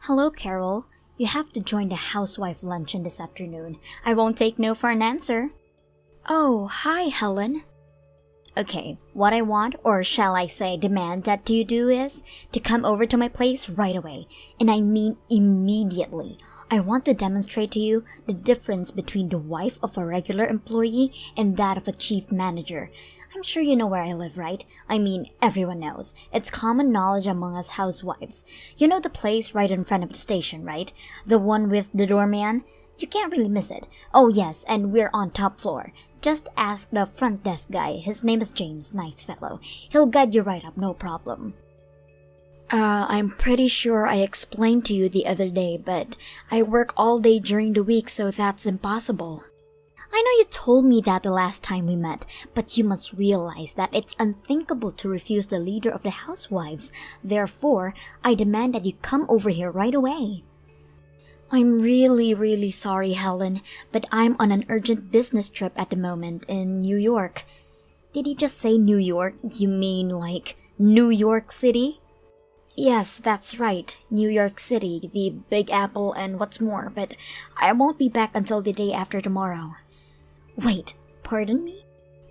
Hello, Carol. You have to join the housewife luncheon this afternoon. I won't take no for an answer. Oh, hi, Helen. Okay, what I want, or shall I say demand that you do is to come over to my place right away. And I mean immediately. I want to demonstrate to you the difference between the wife of a regular employee and that of a chief manager. I'm sure you know where I live, right? I mean, everyone knows. It's common knowledge among us housewives. You know the place right in front of the station, right? The one with the doorman? You can't really miss it. Oh yes, and we're on top floor. Just ask the front desk guy. His name is James. Nice fellow. He'll guide you right up, no problem. I'm pretty sure I explained to you the other day, but I work all day during the week, so that's impossible. I know you told me that the last time we met, but you must realize that it's unthinkable to refuse the leader of the housewives. Therefore, I demand that you come over here right away. I'm really sorry, Helen, but I'm on an urgent business trip at the moment in New York. Did you just say New York? You mean like New York City? Yes, that's right, New York City, the Big Apple and what's more, but I won't be back until the day after tomorrow. Wait, pardon me?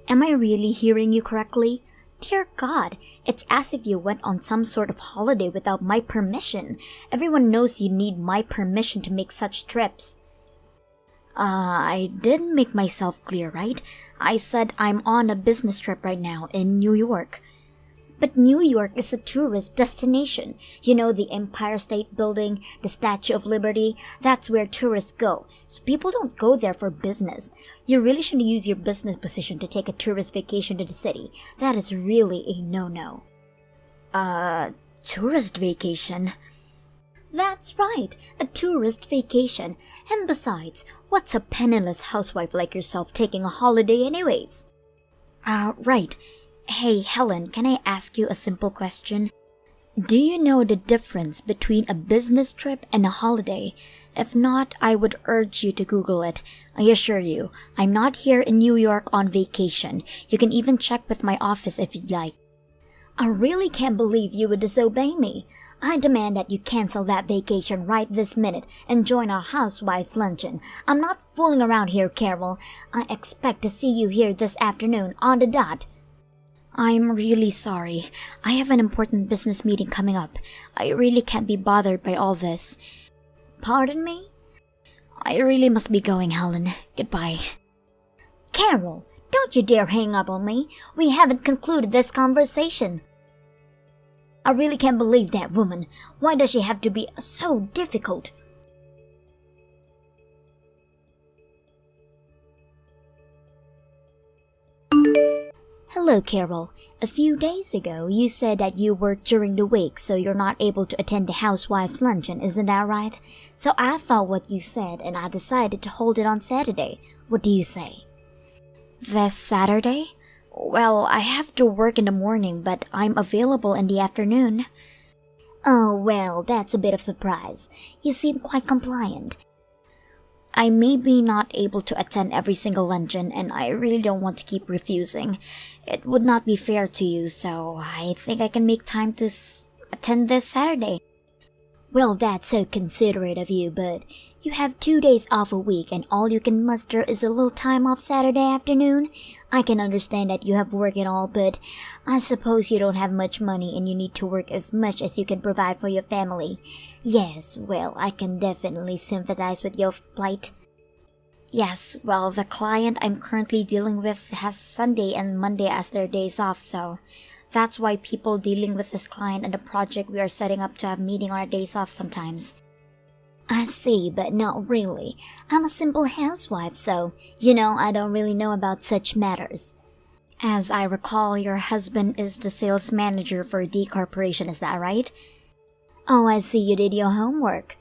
Am I really hearing you correctly? Dear God, it's as if you went on some sort of holiday without my permission. Everyone knows you need my permission to make such trips. I didn't make myself clear, right? I said I'm on a business trip right now in New York. But New York is a tourist destination. You know, the Empire State Building, the Statue of Liberty, that's where tourists go. So people don't go there for business. You really should use your business position to take a tourist vacation to the city. That is really a no-no. Tourist vacation? That's right, a tourist vacation. And besides, what's a penniless housewife like yourself taking a holiday anyways? Right. Hey, Helen, can I ask you a simple question? Do you know the difference between a business trip and a holiday? If not, I would urge you to Google it. I assure you, I'm not here in New York on vacation. You can even check with my office if you'd like. I really can't believe you would disobey me. I demand that you cancel that vacation right this minute and join our housewives luncheon. I'm not fooling around here, Carol. I expect to see you here this afternoon on the dot. I'm really sorry. I have an important business meeting coming up. I really can't be bothered by all this. Pardon me? I really must be going, Helen. Goodbye. Carol, don't you dare hang up on me. We haven't concluded this conversation. I really can't believe that woman. Why does she have to be so difficult? Hello, Carol. A few days ago, you said that you work during the week, so you're not able to attend the housewives' luncheon, isn't that right? So I thought what you said, and I decided to hold it on Saturday. What do you say? This Saturday? Well, I have to work in the morning, but I'm available in the afternoon. Oh, well, that's a bit of surprise. You seem quite compliant. I may be not able to attend every single luncheon, and I really don't want to keep refusing. It would not be fair to you, so I think I can make time to attend this Saturday. Well, that's so considerate of you, but you have 2 days off a week, and all you can muster is a little time off Saturday afternoon? I can understand that you have work and all, but I suppose you don't have much money and you need to work as much as you can provide for your family. Yes, well, I can definitely sympathize with your plight. Yes, well, the client I'm currently dealing with has Sunday and Monday as their days off, so that's why people dealing with this client and the project we are setting up to have meeting on our days off sometimes. I see, but not really. I'm a simple housewife, so, I don't really know about such matters. As I recall, your husband is the sales manager for D Corporation, is that right? Oh, I see you did your homework.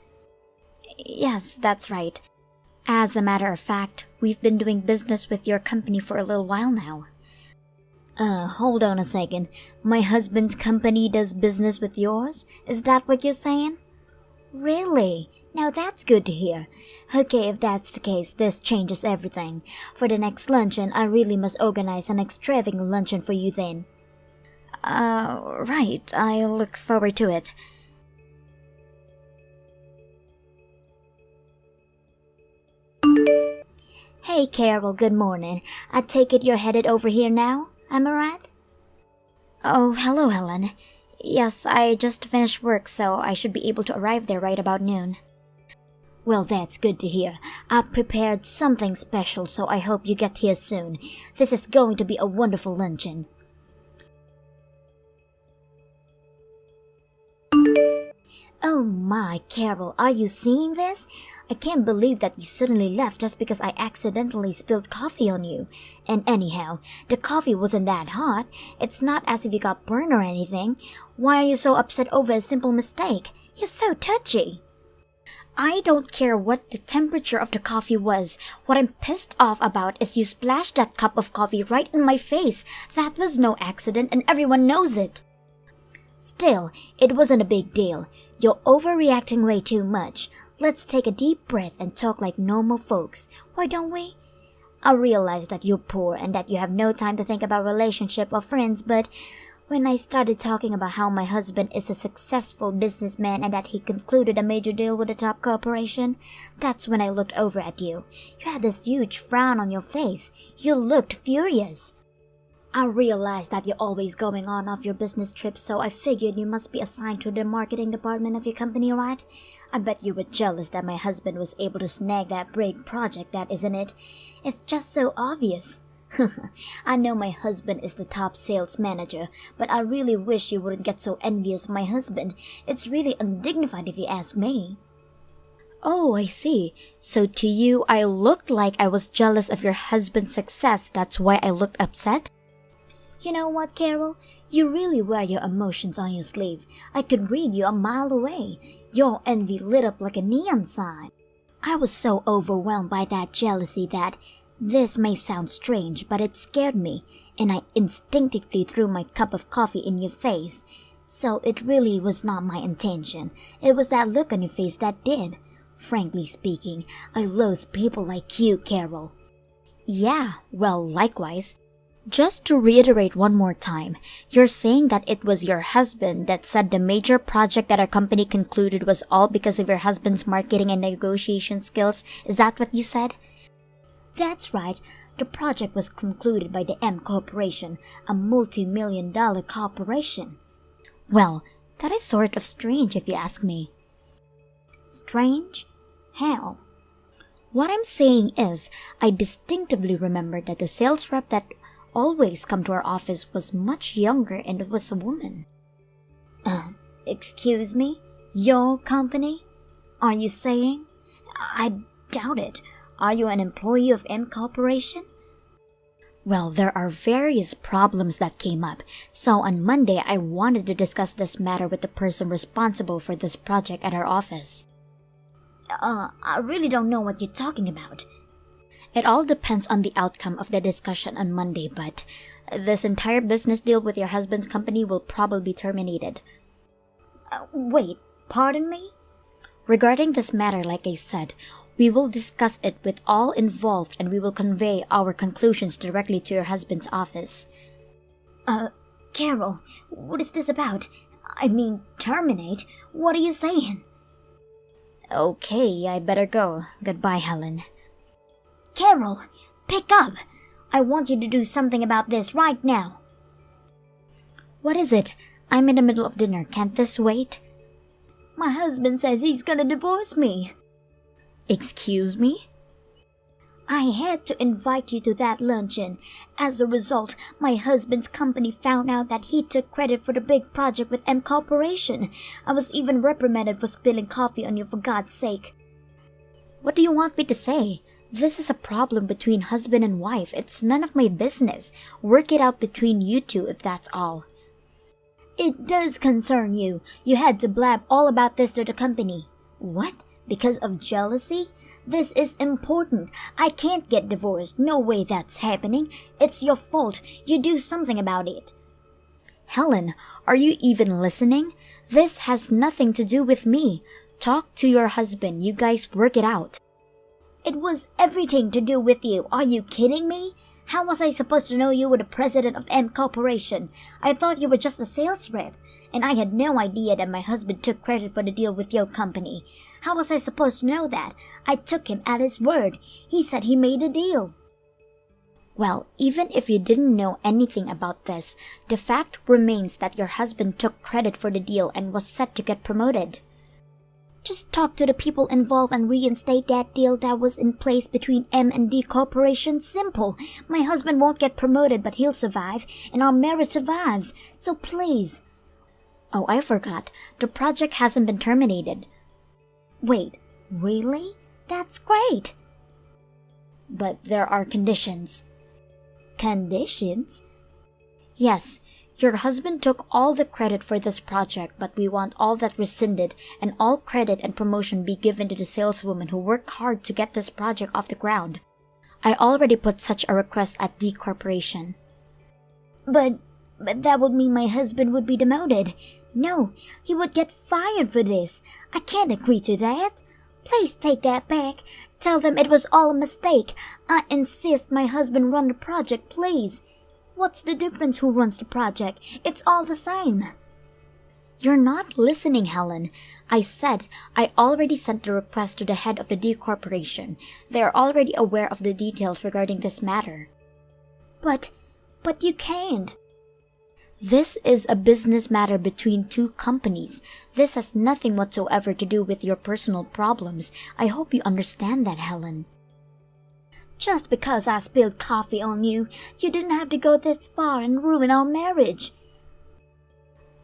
Yes, that's right. As a matter of fact, we've been doing business with your company for a little while now. Hold on a second. My husband's company does business with yours? Is that what you're saying? Really? Now that's good to hear. Okay, if that's the case, this changes everything. For the next luncheon, I really must organize an extravagant luncheon for you then. Right. I look forward to it. Hey Carol, good morning. I take it you're headed over here now, am I right? Oh, hello Helen. Yes, I just finished work, so I should be able to arrive there right about noon. Well, that's good to hear. I've prepared something special, so I hope you get here soon. This is going to be a wonderful luncheon. Oh my, Carol, are you seeing this? I can't believe that you suddenly left just because I accidentally spilled coffee on you. And anyhow, the coffee wasn't that hot. It's not as if you got burned or anything. Why are you so upset over a simple mistake? You're so touchy. I don't care what the temperature of the coffee was. What I'm pissed off about is you splashed that cup of coffee right in my face. That was no accident and everyone knows it. Still, it wasn't a big deal. You're overreacting way too much. Let's take a deep breath and talk like normal folks. Why don't we? I realize that you're poor and that you have no time to think about relationship or friends, but when I started talking about how my husband is a successful businessman and that he concluded a major deal with a top corporation, that's when I looked over at you. You had this huge frown on your face. You looked furious. I realized that you're always going on off your business trips, so I figured you must be assigned to the marketing department of your company, right? I bet you were jealous that my husband was able to snag that big project, that isn't it? It's just so obvious. I know my husband is the top sales manager, but I really wish you wouldn't get so envious of my husband. It's really undignified if you ask me. Oh, I see. So to you, I looked like I was jealous of your husband's success. That's why I looked upset? You know what, Carol? You really wear your emotions on your sleeve. I could read you a mile away. Your envy lit up like a neon sign. I was so overwhelmed by that jealousy that this may sound strange, but it scared me, and I instinctively threw my cup of coffee in your face. So it really was not my intention. It was that look on your face that did. Frankly speaking, I loathe people like you, Carol. Yeah, well, likewise. Just to reiterate one more time, you're saying that it was your husband that said the major project that our company concluded was all because of your husband's marketing and negotiation skills. Is that what you said? That's right. The project was concluded by the M Corporation, a multi-million-dollar corporation. Well, that is sort of strange if you ask me. Strange? How? What I'm saying is, I distinctively remember that the sales rep that always come to our office was much younger and was a woman. Excuse me? Your company? Are you saying? I doubt it. Are you an employee of M Corporation? Well, there are various problems that came up, so on Monday I wanted to discuss this matter with the person responsible for this project at our office. I really don't know what you're talking about. It all depends on the outcome of the discussion on Monday, but this entire business deal with your husband's company will probably be terminated. Wait, pardon me? Regarding this matter, like I said, we will discuss it with all involved and we will convey our conclusions directly to your husband's office. Carol, what is this about? I mean, terminate? What are you saying? Okay, I better go. Goodbye, Helen. Carol, pick up! I want you to do something about this right now. What is it? I'm in the middle of dinner. Can't this wait? My husband says he's gonna divorce me. Excuse me? I had to invite you to that luncheon. As a result, my husband's company found out that he took credit for the big project with M Corporation. I was even reprimanded for spilling coffee on you, for God's sake. What do you want me to say? This is a problem between husband and wife. It's none of my business. Work it out between you two if that's all. It does concern you. You had to blab all about this to the company. What? Because of jealousy? This is important. I can't get divorced. No way that's happening. It's your fault. You do something about it. Helen, are you even listening? This has nothing to do with me. Talk to your husband. You guys work it out. It was everything to do with you. Are you kidding me? How was I supposed to know you were the president of M Corporation? I thought you were just a sales rep, and I had no idea that my husband took credit for the deal with your company. How was I supposed to know that? I took him at his word. He said he made a deal. Well, even if you didn't know anything about this, the fact remains that your husband took credit for the deal and was set to get promoted. Just talk to the people involved and reinstate that deal that was in place between M and D Corporation. Simple. My husband won't get promoted, but he'll survive, and our marriage survives. So please. Oh, I forgot. The project hasn't been terminated. Wait, really? That's great. But there are conditions. Conditions? Yes. Your husband took all the credit for this project, but we want all that rescinded and all credit and promotion be given to the saleswoman who worked hard to get this project off the ground. I already put such a request at D Corporation. But that would mean my husband would be demoted. No, he would get fired for this. I can't agree to that. Please take that back. Tell them it was all a mistake. I insist my husband run the project, please. What's the difference who runs the project? It's all the same. You're not listening, Helen. I said I already sent the request to the head of the D Corporation. They are already aware of the details regarding this matter. But you can't. This is a business matter between two companies. This has nothing whatsoever to do with your personal problems. I hope you understand that, Helen. Just because I spilled coffee on you, you didn't have to go this far and ruin our marriage.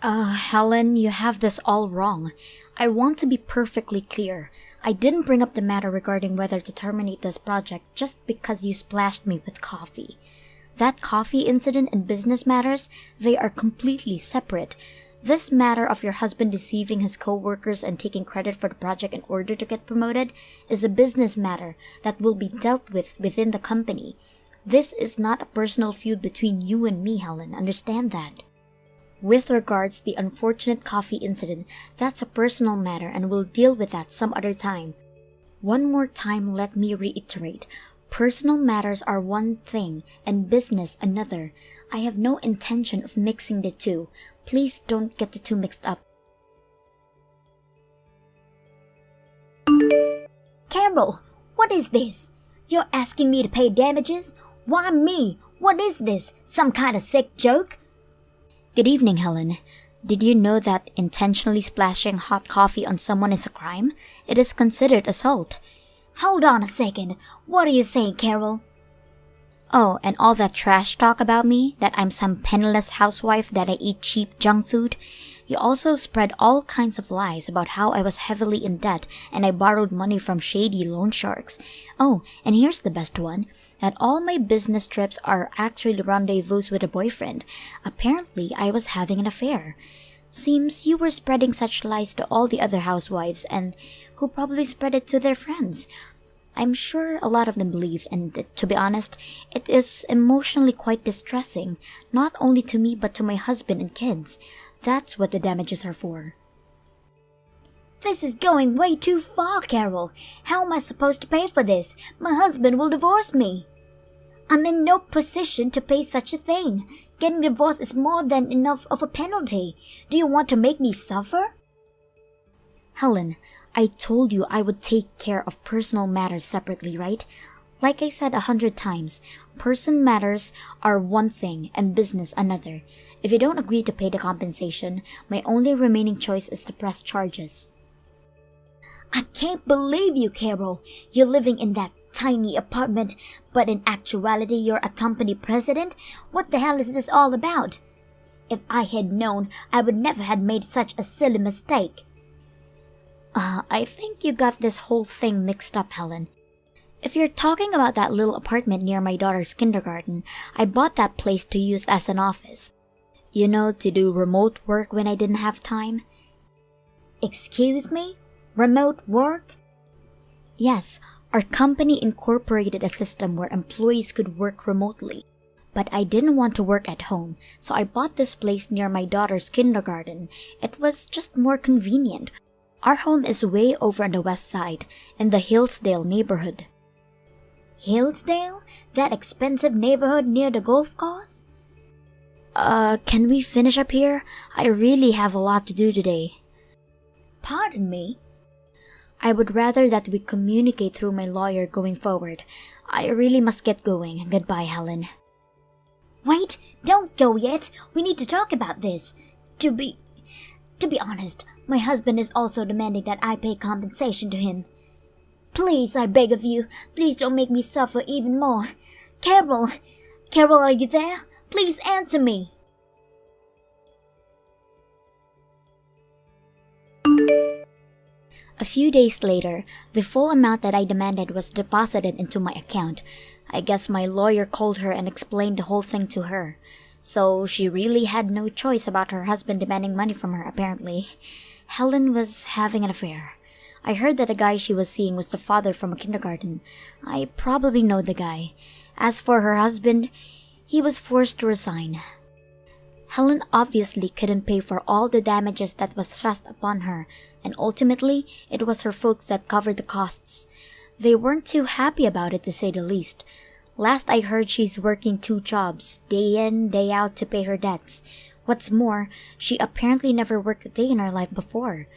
Helen, you have this all wrong. I want to be perfectly clear. I didn't bring up the matter regarding whether to terminate this project just because you splashed me with coffee. That coffee incident and business matters, they are completely separate. This matter of your husband deceiving his co-workers and taking credit for the project in order to get promoted is a business matter that will be dealt with within the company. This is not a personal feud between you and me, Helen. Understand that. With regards to the unfortunate coffee incident, that's a personal matter and we'll deal with that some other time. One more time, let me reiterate. Personal matters are one thing and business another. I have no intention of mixing the two. Please don't get the two mixed up. Carol, what is this? You're asking me to pay damages? Why me? What is this? Some kind of sick joke? Good evening, Helen. Did you know that intentionally splashing hot coffee on someone is a crime? It is considered assault. Hold on a second. What are you saying, Carol? Oh, and all that trash talk about me, that I'm some penniless housewife, that I eat cheap junk food. You also spread all kinds of lies about how I was heavily in debt and I borrowed money from shady loan sharks. Oh, and here's the best one, that all my business trips are actually rendezvous with a boyfriend. Apparently, I was having an affair. Seems you were spreading such lies to all the other housewives and who probably spread it to their friends. I'm sure a lot of them believed, and to be honest, it is emotionally quite distressing, not only to me but to my husband and kids. That's what the damages are for. This is going way too far, Carol. How am I supposed to pay for this? My husband will divorce me. I'm in no position to pay such a thing. Getting divorced is more than enough of a penalty. Do you want to make me suffer? Helen, I told you I would take care of personal matters separately, right? Like I said 100 times, person matters are one thing and business another. If you don't agree to pay the compensation, my only remaining choice is to press charges. I can't believe you, Carol. You're living in that tiny apartment, but in actuality you're a company president? What the hell is this all about? If I had known, I would never have made such a silly mistake. I think you got this whole thing mixed up, Helen. If you're talking about that little apartment near my daughter's kindergarten, I bought that place to use as an office. You know, to do remote work when I didn't have time. Excuse me? Remote work? Yes, our company incorporated a system where employees could work remotely. But I didn't want to work at home, so I bought this place near my daughter's kindergarten. It was just more convenient. Our home is way over on the west side, in the Hillsdale neighborhood. Hillsdale? That expensive neighborhood near the golf course? Can we finish up here? I really have a lot to do today. Pardon me? I would rather that we communicate through my lawyer going forward. I really must get going. Goodbye, Helen. Wait, don't go yet. We need to talk about this. To be honest, my husband is also demanding that I pay compensation to him. Please, I beg of you, please don't make me suffer even more. Carol! Carol, are you there? Please answer me. A few days later, the full amount that I demanded was deposited into my account. I guess my lawyer called her and explained the whole thing to her. So she really had no choice about her husband demanding money from her, apparently. Helen was having an affair. I heard that the guy she was seeing was the father from a kindergarten. I probably know the guy. As for her husband, he was forced to resign. Helen obviously couldn't pay for all the damages that was thrust upon her, and ultimately, it was her folks that covered the costs. They weren't too happy about it, to say the least. Last I heard, she's working 2 jobs, day in, day out, to pay her debts. What's more, she apparently never worked a day in her life before.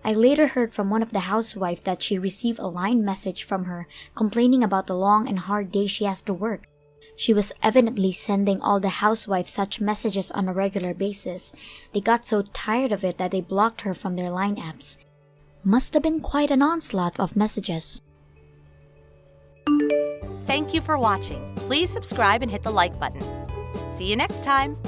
I later heard from one of the housewives that she received a line message from her complaining about the long and hard day she has to work. She was evidently sending all the housewives such messages on a regular basis. They got so tired of it that they blocked her from their line apps. Must have been quite an onslaught of messages. Thank you for watching. Please subscribe and hit the like button. See you next time.